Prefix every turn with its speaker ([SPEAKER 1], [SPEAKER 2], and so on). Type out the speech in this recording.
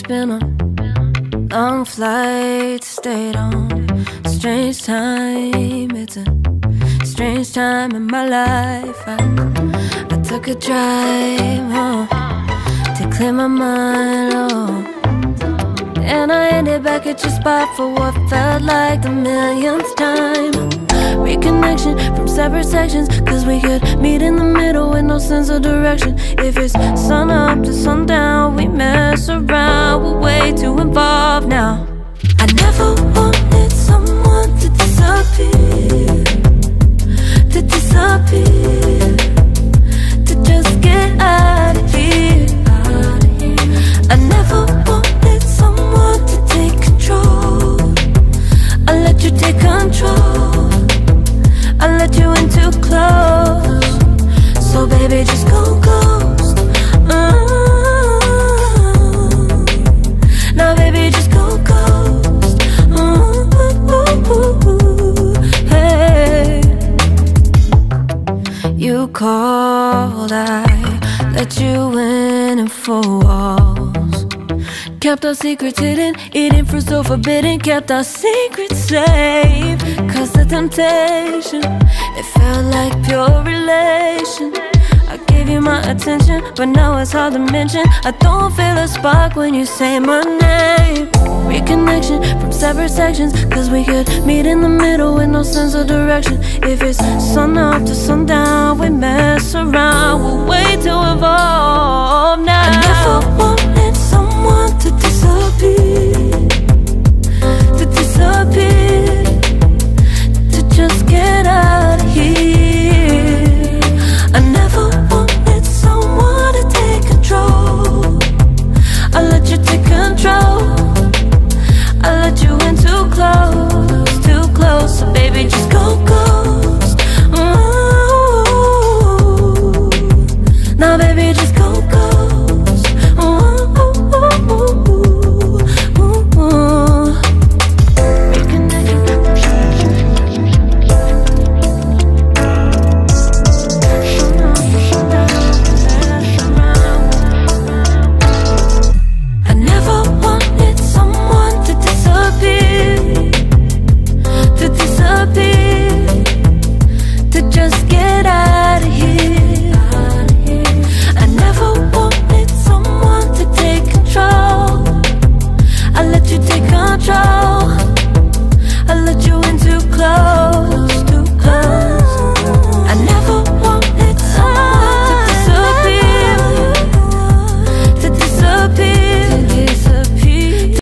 [SPEAKER 1] been a long flight, stayed on a strange time. It's a strange time in my life. I took a drive home to clear my mind, and I ended back at your spot for what felt like the millionth time. Reconnection from separate sections, cause we could meet in the middle with no sense of direction. If it's sun up to sundown, we mess around, we're way too involved now. I never wanted someone to disappear, to disappear, to just get out of here. I never wanted someone to take control. I let you take control, I let you in too close. So baby, just go ghost. Now baby, just go ghost. Hey, you called, I let you in and 4 walls. Kept our secrets hidden, eating fruit so forbidden. Kept our secrets safe, cause the temptation, it felt like pure relation. I gave you my attention, but now it's hard to mention. I don't feel a spark when you say my name. Reconnection from separate sections, cause we could meet in the middle with no sense of direction. If it's sun up to sundown, we mess around, we're way too evolved now. I never